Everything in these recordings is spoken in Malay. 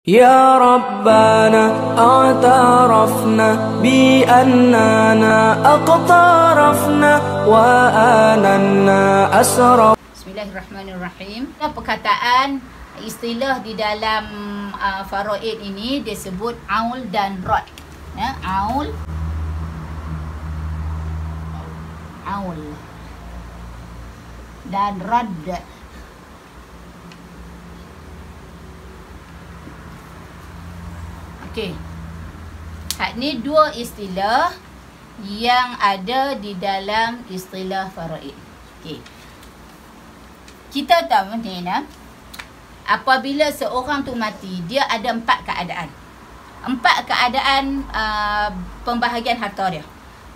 يا ربنا اعترفنا بأننا أقترفنا وآننا أسرف. Bismillahirrahmanirrahim. Perkataan istilah di dalam faraid ini disebut aul dan rad. Ya, aul dan rad. Okey. Ni dua istilah yang ada di dalam istilah faraid. Okey. Kita tahu ni apabila seorang tu mati, dia ada 4 keadaan. 4 keadaan pembahagian harta dia.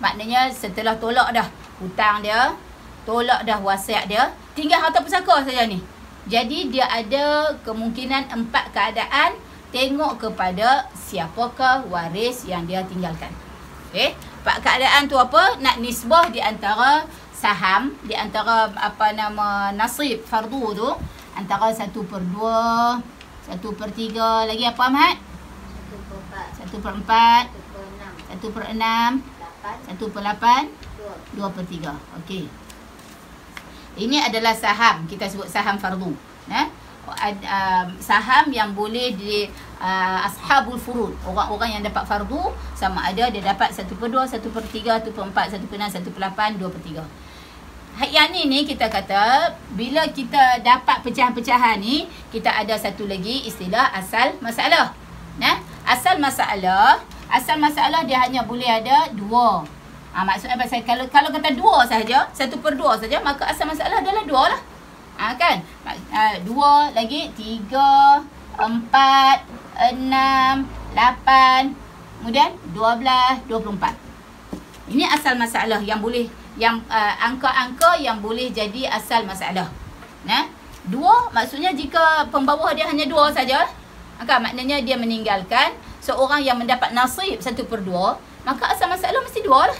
Maknanya setelah tolak dah hutang dia, tolak dah wasiat dia, tinggal harta pusaka saja ni. Jadi dia ada kemungkinan 4 keadaan, tengok kepada siapakah waris yang dia tinggalkan. Okey, 4 keadaan tu apa? Nak nisbah di antara saham, di antara nasib fardu tu, antara 1/2, 1/3, lagi apa Ahmad? 1/4, 1/6, 1/8, 2/3. Okey. Ini adalah saham, kita sebut saham fardu. Saham yang boleh di ashabul furud, orang-orang yang dapat fardu, sama ada dia dapat 1/2, 1/3, 1/4, 1/6, 1/8, 2/3. Yang ni kita kata, bila kita dapat pecahan-pecahan ni, kita ada satu lagi istilah asal masalah. Asal masalah dia hanya boleh ada 2. Maksudnya kalau kata 2 saja, 1/2 saja, maka asal masalah adalah 2 lah. Kan? 2 lagi 3, 4, 6, 8, kemudian 12, 24. Ini asal masalah yang boleh, yang angka-angka yang boleh jadi asal masalah. 2 maksudnya jika pembawah dia hanya 2 saja, maka maknanya dia meninggalkan seorang yang mendapat nasib 1/2, maka asal masalah mesti 2 lah.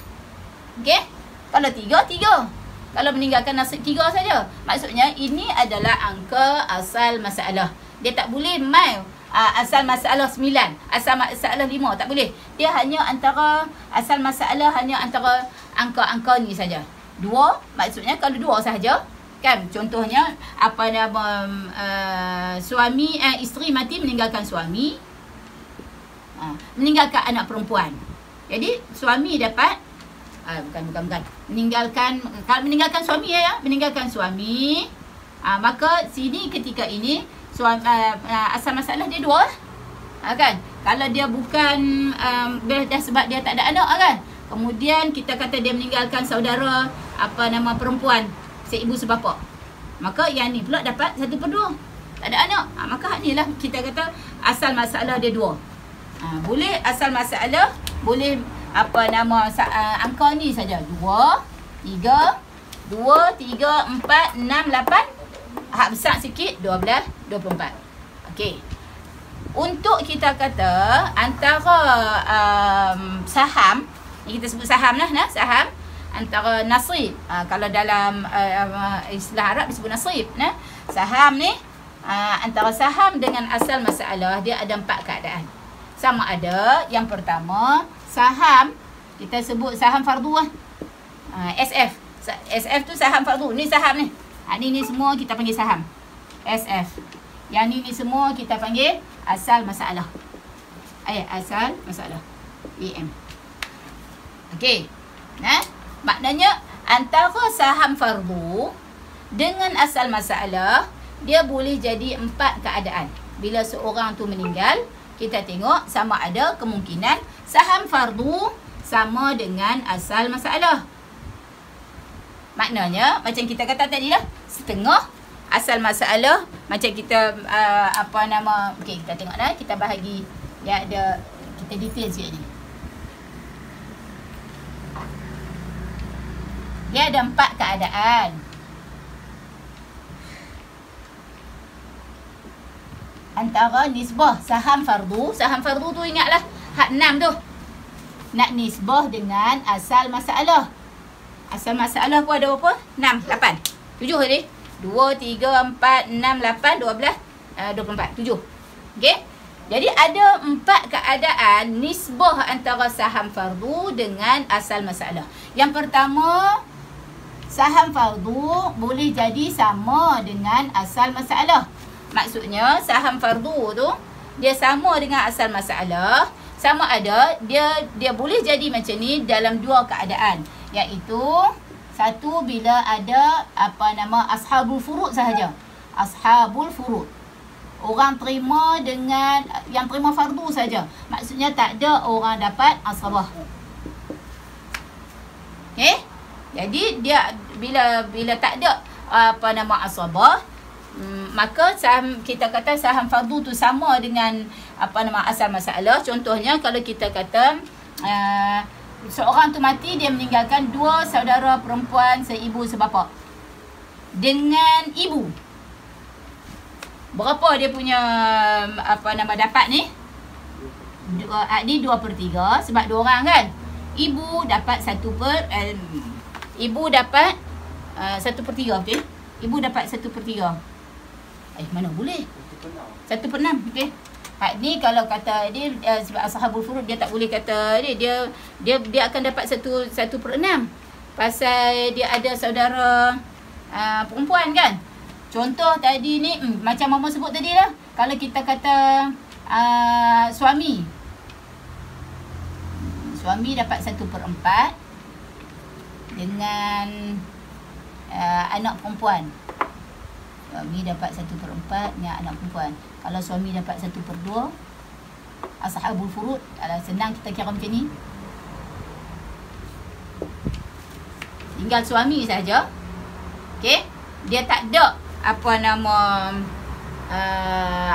Okey? Kalau 3. Kalau meninggalkan nasib 3 saja, maksudnya ini adalah angka asal masalah. Dia tak boleh mai asal masalah 9, asal masalah 5, tak boleh. Dia hanya antara asal masalah, hanya antara angka-angka ni saja. 2 maksudnya kalau 2 saja, kan? Contohnya suami isteri mati meninggalkan suami, meninggalkan anak perempuan. Jadi suami dapat bukan. Kalau meninggalkan suami meninggalkan suami, maka sini ketika ini suami, asal masalah dia 2 lah. Kan? Kalau dia bukan dah sebab dia tak ada anak kan. Kemudian kita kata dia meninggalkan saudara perempuan, seibu sebapa, maka yang ni pula dapat 1/2. Tak ada anak. Maka ni lah kita kata asal masalah dia 2. Boleh asal masalah, boleh angka ni saja. 2, 3, 4, 6, 8. Hak besar sikit 12, 24. Okey. Untuk kita kata antara saham, ni kita sebut saham lah, saham antara nasib. Kalau dalam istilah Arab disebut nasib. Saham ni antara saham dengan asal masalah, dia ada 4 keadaan. Sama ada yang pertama, saham kita sebut saham fardu lah. SF. SF tu saham fardu. Ni saham ni. Ni semua kita panggil saham. SF. Yang ni semua kita panggil asal masalah. Asal masalah. AM. Okey. Maknanya antara saham fardu dengan asal masalah, dia boleh jadi 4 keadaan. Bila seorang tu meninggal, kita tengok sama ada kemungkinan saham fardu sama dengan asal masalah. Maknanya macam kita kata tadi lah, setengah asal masalah. Macam kita okey, kita tengok kita bahagi, dia ada, kita detail sikit ni. Dia ada 4 keadaan. Antara nisbah saham fardu tu ingatlah hak 6 tu. Nak nisbah dengan asal masalah. Asal masalah pun ada berapa? 6, 8, 7 tadi. 2, 3, 4, 6, 8, 12, 24, 7. Okey? Jadi ada 4 keadaan nisbah antara saham fardu dengan asal masalah. Yang pertama, saham fardu boleh jadi sama dengan asal masalah. Maksudnya saham fardu tu dia sama dengan asal masalah, sama ada dia boleh jadi macam ni dalam 2 keadaan, iaitu satu bila ada ashabul furud sahaja. Ashabul furud, orang terima dengan yang terima fardu saja. Maksudnya tak ada orang dapat asabah. Okey? Jadi dia bila tak ada asabah, maka kita kata saham fardu tu sama dengan asal masalah. Contohnya kalau kita kata seorang tu mati, dia meninggalkan 2 saudara perempuan seibu sebapa dengan ibu. Berapa dia punya dapat ni? Ni 2/3 sebab 2 orang kan. Ibu dapat 1/3, okey. Ibu dapat 1/3. Mana boleh? 1/6, okey. Ni kalau kata dia sebab ashabul furud dia tak boleh kata dia akan dapat 1/6 pasal dia ada saudara perempuan kan. Contoh tadi ni macam mama sebut tadi lah. Kalau kita kata suami dapat 1/4 dengan anak perempuan. Suami dapat 1/4 dengan anak perempuan. Kalau suami dapat 1/2, ashabul furud, senang kita kira macam ni. Tinggal suami saja. Okey, dia tak ada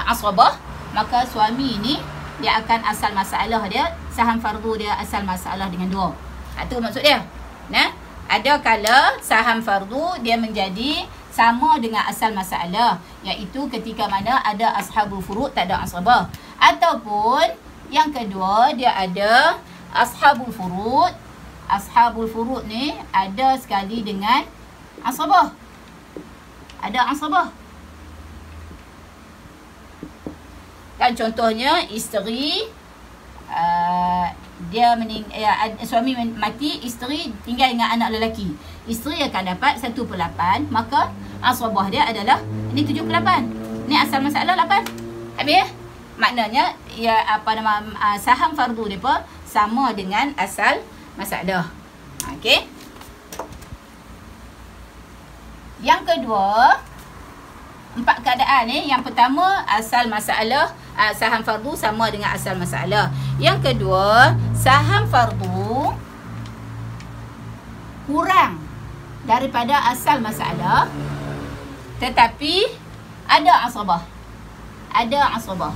asabah, maka suami ni dia akan asal masalah dia, saham fardu dia asal masalah dengan 2. Itu maksud dia. Ada kala saham fardu dia menjadi sama dengan asal masalah, iaitu ketika mana ada ashabul furud tak ada asabah. Ataupun yang kedua, dia ada ashabul furud. Ashabul furud ni ada sekali dengan asabah. Ada asabah. Kan contohnya isteri suami mati, isteri tinggal dengan anak lelaki. Isteri akan dapat 1/8, maka asabah dia adalah ini 7/8. Ni asal masalah 8. Habis maknanya saham fardu depa sama dengan asal masalah. Okey. Yang kedua, 4 keadaan ni. Yang pertama, asal masalah, saham fardu sama dengan asal masalah. Yang kedua, saham fardu kurang daripada asal masalah, tetapi ada asabah. Ada asabah.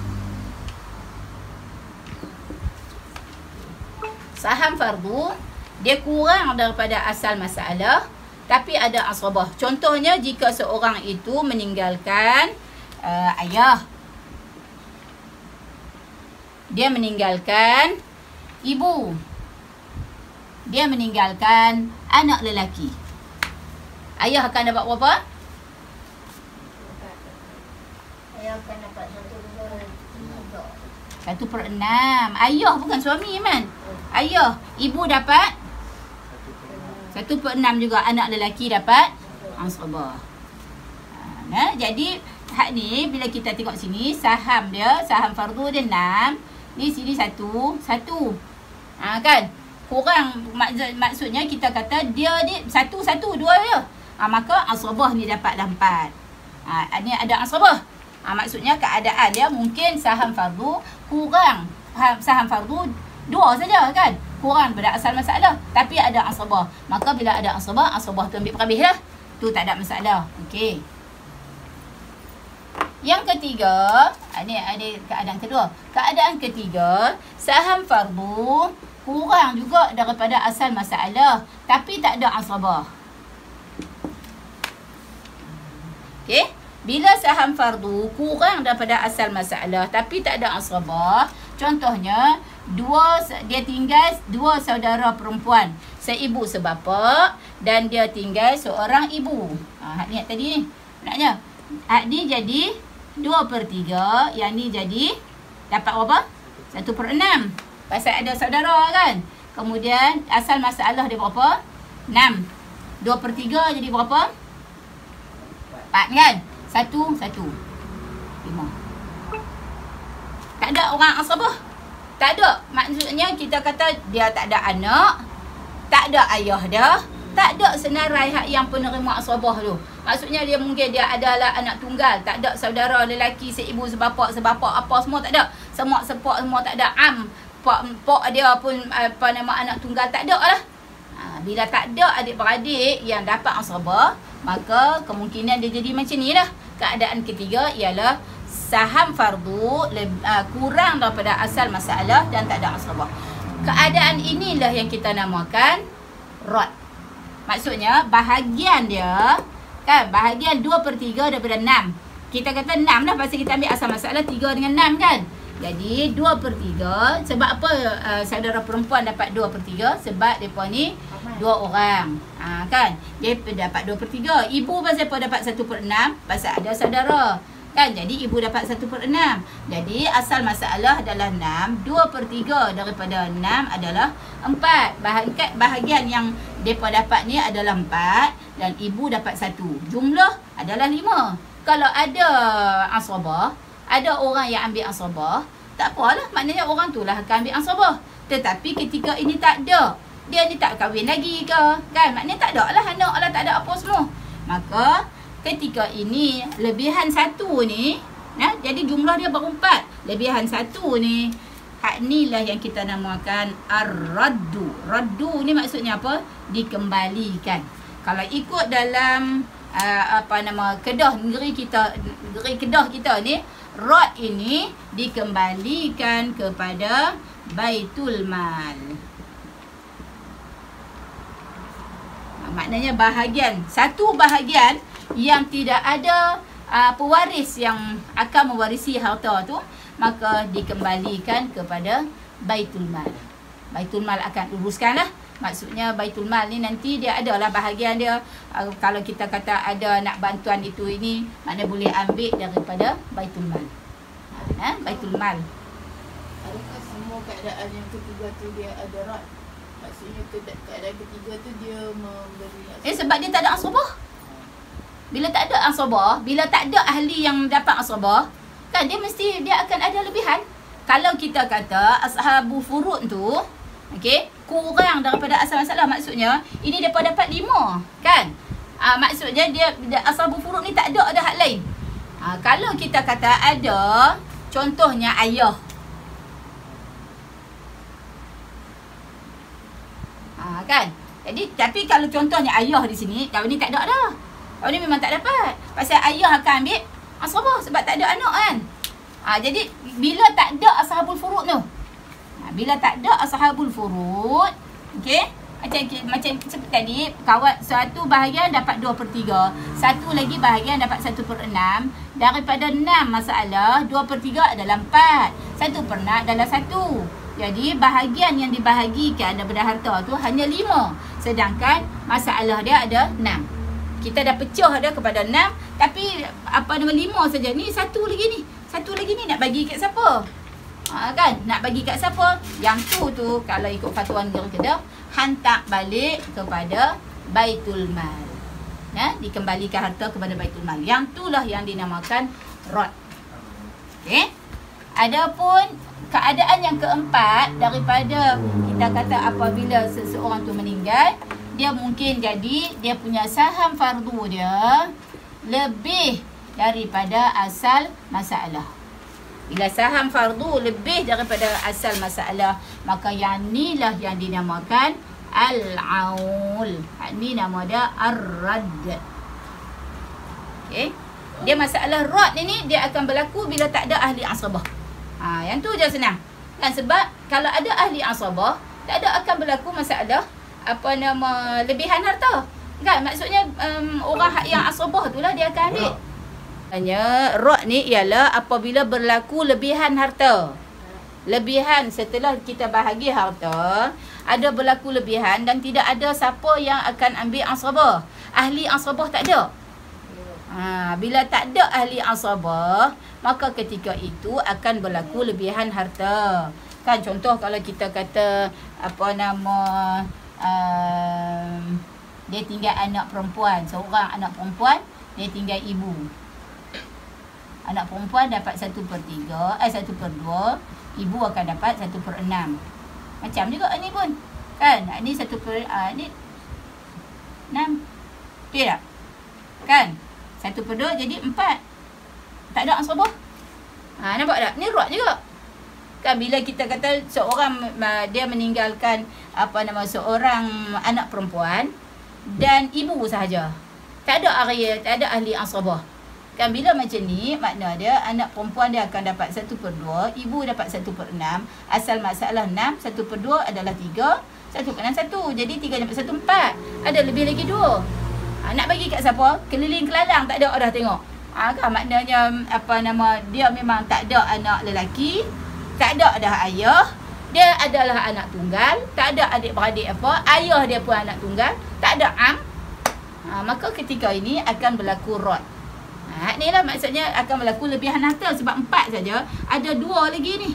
Saham fardu dia kurang daripada asal masalah, tapi ada asabah. Contohnya jika seorang itu meninggalkan ayah, dia meninggalkan ibu, dia meninggalkan anak lelaki. Ayah akan dapat berapa? Ayah akan dapat 1/6. Ayah bukan suami, Man. Ayah. Ibu dapat 1/6 juga. Anak lelaki dapat asabah. Jadi hak ni bila kita tengok sini, saham dia, saham fardu dia 6. Ni sini 1. Kan? Kurang, maksudnya kita kata dia ni 1, 2 je. Maka asabah ni dapatlah 4. Ni ada asabah. Maksudnya keadaan dia mungkin saham fardu kurang. Saham fardu 2 saja kan? Kurang daripada asal masalah, tapi ada asabah. Maka bila ada asabah tu ambil perhabis lah. Tu tak ada masalah. Okey. Yang ketiga, ni ada keadaan kedua. Keadaan ketiga, saham fardu kurang juga daripada asal masalah, tapi tak ada asabah. Okey. Bila saham fardu kurang daripada asal masalah tapi tak ada asabah, contohnya dia tinggal 2 saudara perempuan seibu sebapa dan dia tinggal seorang ibu. Hak ni tadi ni. Maknanya hak ni jadi 2/3, yang ni jadi dapat berapa? 1/6. Pasal ada saudara kan. Kemudian asal masalah dia berapa? 6. 2/3 jadi berapa? 4 kan? 1, 1. 5. Tak ada orang asabah. Tak ada. Maksudnya kita kata dia tak ada anak, tak ada ayah dah, tak ada senarai hak yang penerima asabah tu. Maksudnya dia mungkin dia adalah anak tunggal, tak ada saudara lelaki, seibu, sebapa apa semua tak ada. Semak sepak semua tak ada. Pak dia pun apa nama anak tunggal tak ada lah. Bila tak ada adik-beradik yang dapat asabah, maka kemungkinan dia jadi macam ni lah. Keadaan ketiga ialah saham fardu kurang daripada asal masalah dan tak ada asabah. Keadaan inilah yang kita namakan rod. Maksudnya bahagian dia kan, bahagian 2/3 daripada 6. Kita kata 6 dah pasal kita ambil asal masalah 3 dengan 6 kan. Jadi 2/3. Sebab apa saudara perempuan dapat 2/3? Sebab mereka ni 2 orang. Kan? Dia dapat 2/3. Ibu pasal apa dapat 1/6? Pasal ada saudara. Kan? Jadi ibu dapat 1/6. Jadi asal masalah adalah 6. 2/3 daripada 6 adalah 4. Bahagian yang mereka dapat ni adalah 4. Dan ibu dapat 1. Jumlah adalah 5. Kalau ada asabah, ada orang yang ambil asabah, tak apalah, maknanya orang tu lah akan ambil asabah. Tetapi ketika ini tak ada, dia ni tak kahwin lagi ke, kan? Maknanya tak ada lah anak lah, tak ada apa semua. Maka ketika ini lebihan 1 ni, jadi jumlah dia baru 4. Lebihan 1 ni, hak ni lah yang kita namakan ar-raddu. Raddu ni maksudnya apa? Dikembalikan. Kalau ikut dalam kedah negeri kedah kita ni, rod ini dikembalikan kepada Baitul Mal. Maknanya satu bahagian yang tidak ada pewaris yang akan mewarisi harta tu, maka dikembalikan kepada Baitul Mal. Baitul Mal akan uruskanlah. Maksudnya Baitul Mal ni nanti dia adalah bahagian dia. Kalau kita kata ada nak bantuan itu ini, mana boleh ambil daripada Baitul Mal. Baitul Mal. Adakah semua keadaan yang ketiga tu dia ada rod? Maksudnya keadaan ketiga tu dia memberi sebab dia tak ada asabah. Bila tak ada asabah, bila tak ada ahli yang dapat asabah, kan dia akan ada lebihan. Kalau kita kata ashabu furud tu, okey, kurang daripada asal masalah, maksudnya ini depa dapat 5, kan? Maksudnya dia ashabu furud ni tak ada hak lain. Kalau kita kata ada, contohnya ayah. Kan? Jadi tapi kalau contohnya ayah di sini, kalau ni tak ada dah. Kalau ni memang tak dapat. Pasal ayah akan ambil asabah sebab tak ada anak kan. Jadi bila tak ada ashabul furud tu, bila tak ada ashabul furud, okey, macam seperti tadi, kawat satu bahagian dapat 2/3, satu lagi bahagian dapat 1/6. Daripada 6 masalah, 2/3 adalah 4, 1/6 adalah 1. Jadi bahagian yang dibahagikan daripada harta tu hanya 5, sedangkan masalah dia ada 6. Kita dah pecah dia kepada 6, tapi 5 saja ni, satu lagi ni nak bagi kat siapa? Kan? Nak bagi kat siapa? Yang tu kalau ikut fatwa negeri Kedah, hantar balik kepada Baitul Mal. Dikembalikan harta kepada Baitul Mal. Yang itulah yang dinamakan rod. Okey. Adapun keadaan yang keempat, daripada kita kata apabila seseorang tu meninggal, dia mungkin jadi dia punya saham fardu dia lebih daripada asal masalah. Bila saham fardu lebih daripada asal masalah, maka yang inilah yang dinamakan al-aul. Ini nama dia ar-radd. Okey. Dia masalah rod ni dia akan berlaku bila tak ada ahli asabah. Yang tu je senang. Kan, sebab kalau ada ahli asabah, tak ada akan berlaku masalah lebihan harta. Kan, maksudnya orang yang asabah tu lah dia akan ambil. Hanya rod ni ialah apabila berlaku lebihan harta. Lebihan setelah kita bahagi harta, ada berlaku lebihan dan tidak ada siapa yang akan ambil asabah. Ahli asabah tak ada. Bila tak ada ahli asabah, maka ketika itu akan berlaku lebihan harta. Kan contoh kalau kita kata dia tinggal anak perempuan, seorang anak perempuan, dia tinggal ibu. Anak perempuan dapat 1/3, 1/2, ibu akan dapat 1/6. Macam juga ni pun. Kan? Ni 1/6. Betul tak? Kan? 1/2 jadi 4. Tak ada asabah. Nampak tak? Ni rot juga. Kan bila kita kata seorang dia meninggalkan seorang anak perempuan dan ibu sahaja. Tak ada ahli asabah. Kan bila macam ni, makna dia anak perempuan dia akan dapat 1/2, ibu dapat 1/6. Asal masalah 6, 1/2 adalah 3, 1/6 1. Jadi 3 dapat 1, 4. Ada lebih lagi 2. Nak bagi kat siapa? Keliling kelalang tak ada dah tengok. Kan maknanya dia memang tak ada anak lelaki, tak ada dah ayah. Dia adalah anak tunggal, tak ada adik-beradik apa, ayah dia pun anak tunggal, tak ada am. Maka ketika ini akan berlaku rod. Ni lah maksudnya akan berlaku lebihan harta sebab 4 saja. Ada 2 lagi ni.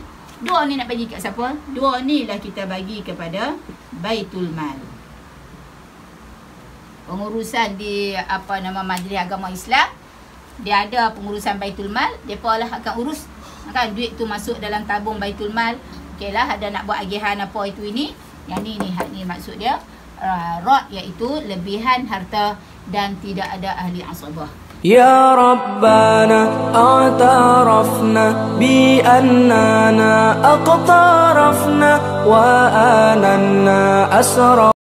2 ni nak bagi kat siapa? 2 ni lah kita bagi kepada Baitul Mal. Pengurusan di Majlis Agama Islam, dia ada pengurusan Baitul Mal, depa lah akan urus. Kan duit tu masuk dalam tabung Baitul Mal. Okeylah, ada nak buat agihan apa itu ini. Yang ni maksud dia rod, iaitu lebihan harta dan tidak ada ahli asabah. يا ربنا اعترفنا بأننا اقترفنا وآننا أسرفنا